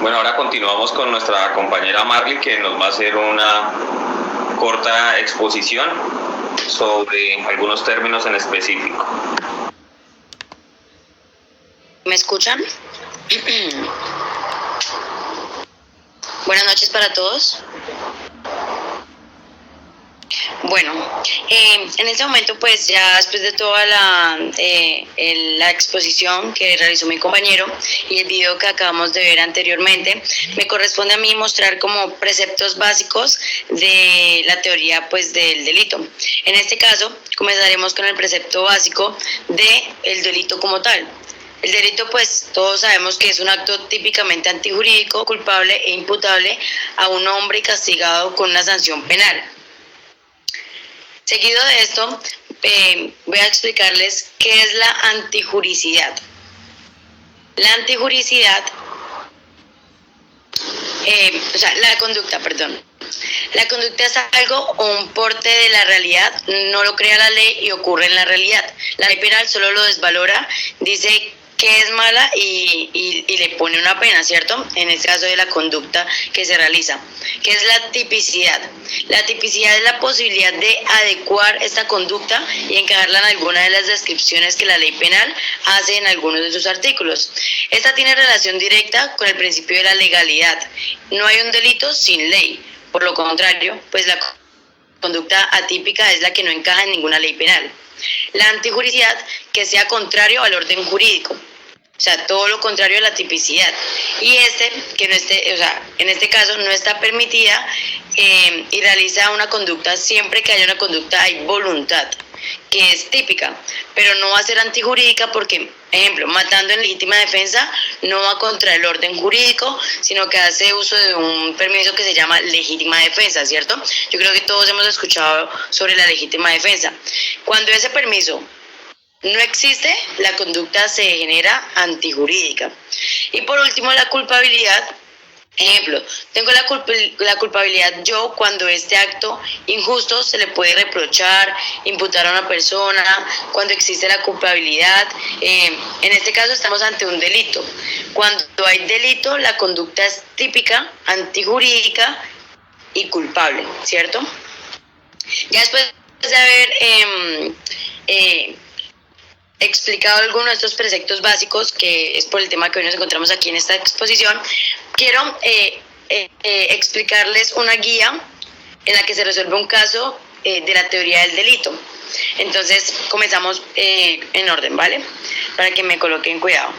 Bueno, ahora continuamos con nuestra compañera Marley, que nos va a hacer una corta exposición sobre algunos términos en específico. ¿Me escuchan? Buenas noches para todos. Bueno, en este momento pues ya después de toda la exposición que realizó mi compañero y el video que acabamos de ver anteriormente, me corresponde a mí mostrar como preceptos básicos de la teoría pues del delito. En este caso comenzaremos con el precepto básico del delito como tal. El delito, pues todos sabemos que es un acto típicamente antijurídico, culpable e imputable a un hombre y castigado con una sanción penal. Seguido de esto, voy a explicarles qué es la antijuricidad. La antijuricidad, la conducta es algo o un porte de la realidad, no lo crea la ley y ocurre en la realidad. La ley penal solo lo desvalora, dice que es mala y le pone una pena, ¿cierto? En este caso de la conducta que se realiza. ¿Qué es la tipicidad? La tipicidad es la posibilidad de adecuar esta conducta y encajarla en alguna de las descripciones que la ley penal hace en algunos de sus artículos. Esta tiene relación directa con el principio de la legalidad. No hay un delito sin ley. Por lo contrario, pues la conducta atípica es la que no encaja en ninguna ley penal. La antijuricidad, que sea contrario al orden jurídico. O sea, todo lo contrario a la tipicidad. Y en este caso no está permitida y realiza una conducta siempre que haya una conducta, hay voluntad, que es típica, pero no va a ser antijurídica porque, ejemplo, matando en legítima defensa no va contra el orden jurídico, sino que hace uso de un permiso que se llama legítima defensa, ¿cierto? Yo creo que todos hemos escuchado sobre la legítima defensa. Cuando ese permiso no existe, la conducta se genera antijurídica. Y por último, la culpabilidad. Ejemplo, tengo la culpabilidad yo cuando este acto injusto se le puede reprochar, imputar a una persona, cuando existe la culpabilidad. En este caso estamos ante un delito. Cuando hay delito, la conducta es típica, antijurídica y culpable, ¿cierto? Ya después de haber explicado algunos de estos preceptos básicos, que es por el tema que hoy nos encontramos aquí en esta exposición, quiero explicarles una guía en la que se resuelve un caso de la teoría del delito. Entonces, comenzamos en orden, ¿vale? Para que me coloquen cuidado.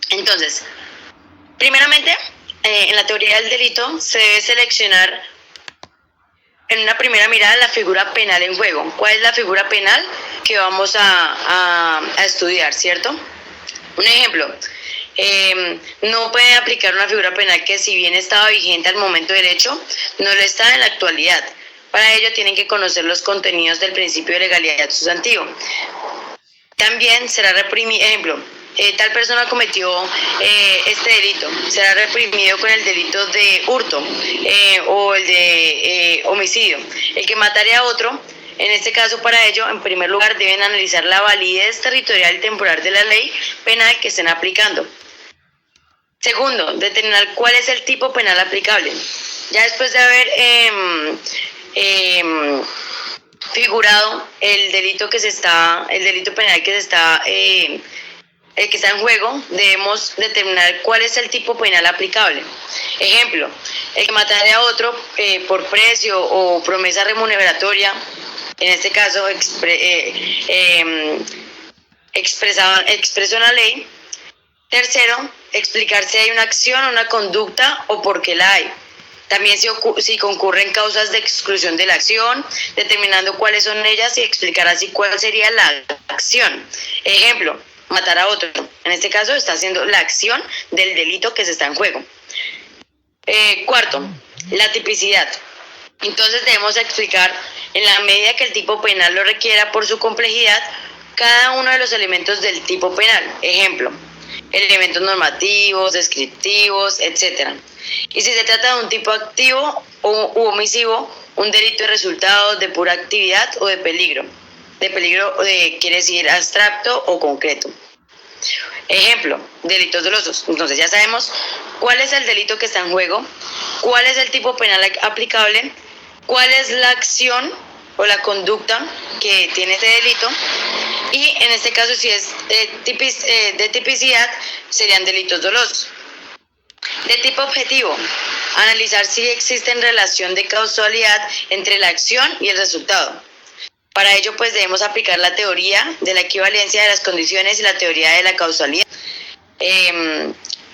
Entonces, primeramente, en la teoría del delito se debe seleccionar en una primera mirada la figura penal en juego. ¿Cuál es la figura penal que vamos a estudiar, cierto? Un ejemplo, no puede aplicar una figura penal que si bien estaba vigente al momento del hecho, no lo está en la actualidad. Para ello tienen que conocer los contenidos del principio de legalidad sustantivo. También será reprimido, ejemplo, tal persona cometió este delito, será reprimido con el delito de hurto o el de homicidio. El que matare a otro, en este caso para ello, en primer lugar deben analizar la validez territorial y temporal de la ley penal que estén aplicando. Segundo, determinar cuál es el tipo penal aplicable. Ya después de haber figurado el delito penal que está en juego, debemos determinar cuál es el tipo penal aplicable. Ejemplo, el que matare a otro por precio o promesa remuneratoria, en este caso expresó una ley. Tercero, explicar si hay una acción, una conducta o por qué la hay. También si concurren causas de exclusión de la acción, determinando cuáles son ellas y explicar así cuál sería la acción. Ejemplo, matar a otro. En este caso está haciendo la acción del delito que se está en juego. Cuarto, la tipicidad. Entonces debemos explicar, en la medida que el tipo penal lo requiera por su complejidad, cada uno de los elementos del tipo penal. Ejemplo, elementos normativos, descriptivos, etc. Y si se trata de un tipo activo u omisivo, un delito de resultado de pura actividad o de peligro. De peligro quiere decir abstracto o concreto. Ejemplo, delitos dolosos. Entonces ya sabemos cuál es el delito que está en juego, cuál es el tipo penal aplicable, cuál es la acción o la conducta que tiene este delito, y en este caso, si es de tipicidad, serían delitos dolosos. De tipo objetivo, analizar si existe relación de causalidad entre la acción y el resultado. Para ello, pues debemos aplicar la teoría de la equivalencia de las condiciones y la teoría de la causalidad.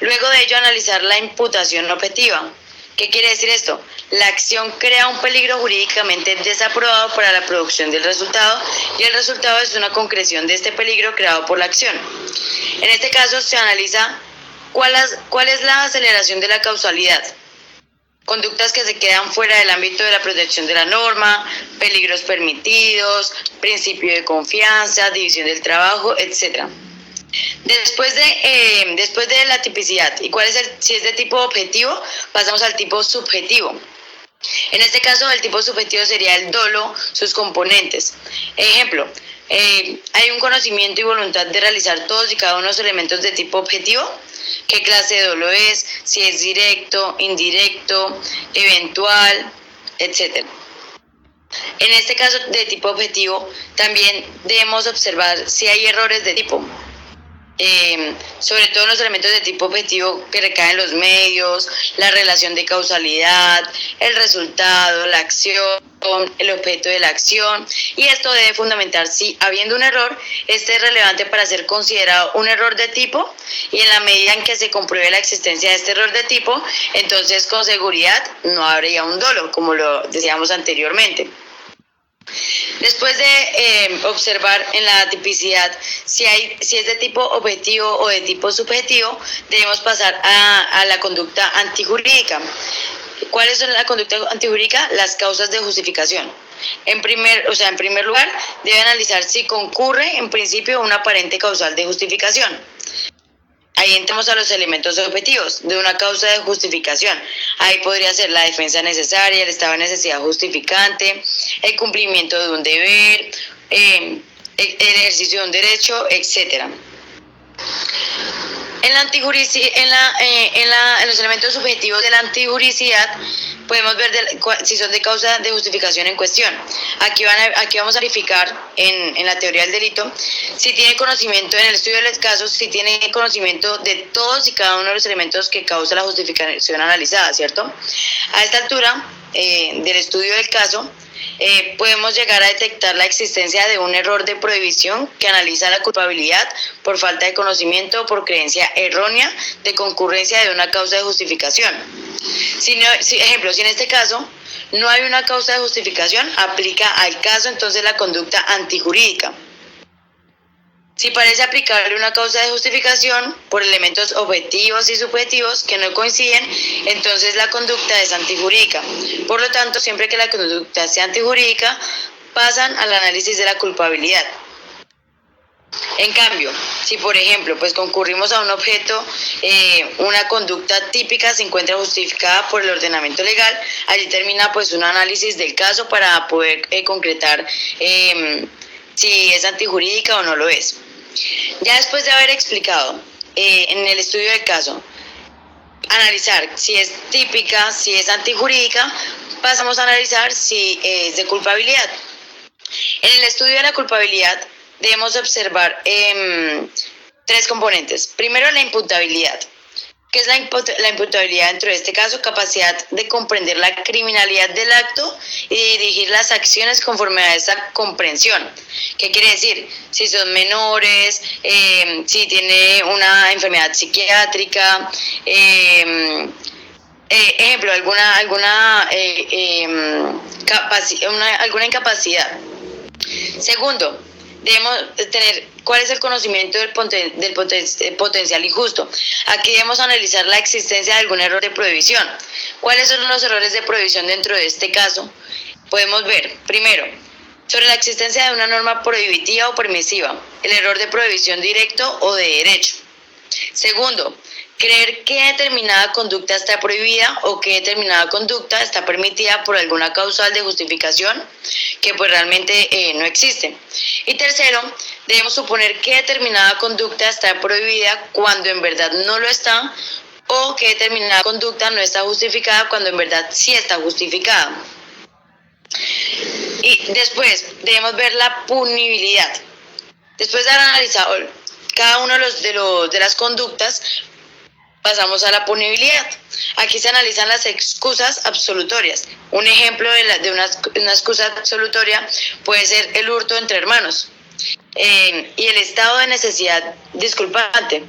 Luego de ello, analizar la imputación objetiva. ¿Qué quiere decir esto? La acción crea un peligro jurídicamente desaprobado para la producción del resultado, y el resultado es una concreción de este peligro creado por la acción. En este caso se analiza cuál es la aceleración de la causalidad. Conductas que se quedan fuera del ámbito de la protección de la norma, peligros permitidos, principio de confianza, división del trabajo, etc. Después de la tipicidad, ¿y si es de tipo objetivo? Pasamos al tipo subjetivo. En este caso, el tipo subjetivo sería el dolo, sus componentes. Ejemplo, hay un conocimiento y voluntad de realizar todos y cada uno de los elementos de tipo objetivo. ¿Qué clase de dolo es? Si es directo, indirecto, eventual, etc. En este caso de tipo objetivo, también debemos observar si hay errores de tipo. Sobre todo en los elementos de tipo objetivo que recaen los medios, la relación de causalidad, el resultado, la acción, el objeto de la acción, y esto debe fundamentar si, habiendo un error, este es relevante para ser considerado un error de tipo, y en la medida en que se compruebe la existencia de este error de tipo, entonces con seguridad no habría un dolo, como lo decíamos anteriormente. Después de observar en la tipicidad si es de tipo objetivo o de tipo subjetivo, debemos pasar a la conducta antijurídica. ¿Cuáles son la conducta antijurídica? Las causas de justificación. En primer lugar, debe analizar si concurre en principio una aparente causal de justificación. Ahí entramos a los elementos objetivos de una causa de justificación. Ahí podría ser la defensa necesaria, el estado de necesidad justificante, el cumplimiento de un deber, el ejercicio de un derecho, etc. En los elementos subjetivos de la antijuricidad podemos ver si son de causa de justificación en cuestión. Aquí vamos a verificar en la teoría del delito si tiene conocimiento, en el estudio del caso, si tiene conocimiento de todos y cada uno de los elementos que causa la justificación analizada, ¿cierto? A esta altura del estudio del caso, podemos llegar a detectar la existencia de un error de prohibición que analiza la culpabilidad por falta de conocimiento o por creencia errónea de concurrencia de una causa de justificación. Si en este caso no hay una causa de justificación, aplica al caso entonces la conducta antijurídica. Si parece aplicable una causa de justificación por elementos objetivos y subjetivos que no coinciden, entonces la conducta es antijurídica. Por lo tanto, siempre que la conducta sea antijurídica, pasan al análisis de la culpabilidad. En cambio, si por ejemplo concurrimos a un objeto, una conducta típica se encuentra justificada por el ordenamiento legal, allí termina un análisis del caso para poder concretar si es antijurídica o no lo es. Ya después de haber explicado en el estudio del caso, analizar si es típica, si es antijurídica, pasamos a analizar si es de culpabilidad. En el estudio de la culpabilidad debemos observar tres componentes. Primero, la imputabilidad. ¿Qué es la imputabilidad dentro de este caso? Capacidad de comprender la criminalidad del acto y dirigir las acciones conforme a esa comprensión. ¿Qué quiere decir? Si son menores, si tiene una enfermedad psiquiátrica, ejemplo, alguna incapacidad. Segundo, debemos tener cuál es el conocimiento del potencial injusto. Aquí debemos analizar la existencia de algún error de prohibición. ¿Cuáles son los errores de prohibición dentro de este caso? Podemos ver, primero, sobre la existencia de una norma prohibitiva o permisiva, el error de prohibición directo o de derecho. Segundo, creer que determinada conducta está prohibida o que determinada conducta está permitida por alguna causal de justificación que realmente no existe. Y tercero, debemos suponer que determinada conducta está prohibida cuando en verdad no lo está, o que determinada conducta no está justificada cuando en verdad sí está justificada. Y después debemos ver la punibilidad. Después de haber analizado cada uno de las conductas, pasamos a la punibilidad. Aquí se analizan las excusas absolutorias. Un ejemplo de una excusa absolutoria puede ser el hurto entre hermanos y el estado de necesidad disculpante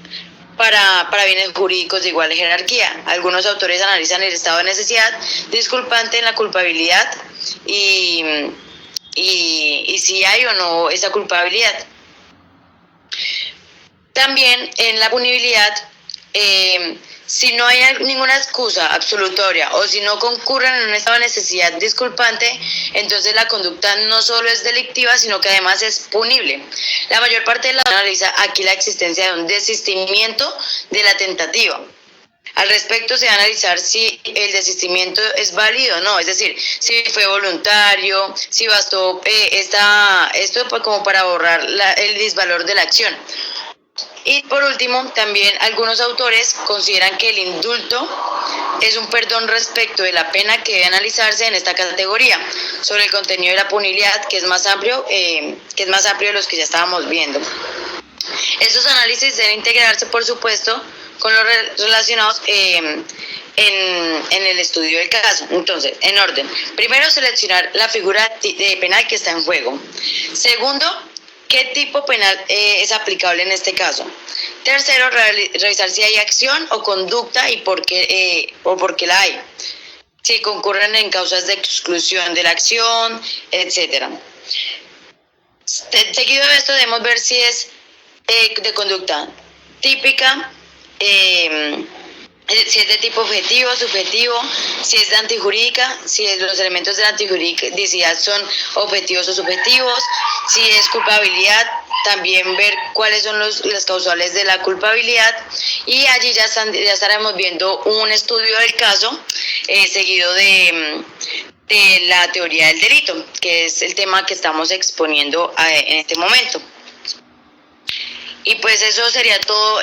para bienes jurídicos de igual jerarquía. Algunos autores analizan el estado de necesidad disculpante en la culpabilidad y si hay o no esa culpabilidad. También en la punibilidad, si no hay ninguna excusa absolutoria o si no concurren en un estado de necesidad disculpante, entonces la conducta no solo es delictiva, sino que además es punible. La mayor parte de la analiza aquí la existencia de un desistimiento de la tentativa. Al respecto se va a analizar si el desistimiento es válido o no, es decir, si fue voluntario, si bastó esto como para borrar el disvalor de la acción. Y por último, también algunos autores consideran que el indulto es un perdón respecto de la pena que debe analizarse en esta categoría, sobre el contenido de la punibilidad, que es más amplio de los que ya estábamos viendo. Estos análisis deben integrarse, por supuesto, con los relacionados en el estudio del caso. Entonces, en orden. Primero, seleccionar la figura penal que está en juego. Segundo, ¿qué tipo penal es aplicable en este caso? Tercero, revisar si hay acción o conducta y por qué la hay. Si concurren en causas de exclusión de la acción, etc. Seguido de esto, debemos ver si es de conducta típica, si es de tipo objetivo, subjetivo, si es de antijurídica, si los elementos de la antijuridicidad son objetivos o subjetivos, si es culpabilidad, también ver cuáles son las causales de la culpabilidad, y allí ya estaremos viendo un estudio del caso seguido de la teoría del delito, que es el tema que estamos exponiendo en este momento. Y pues eso sería todo.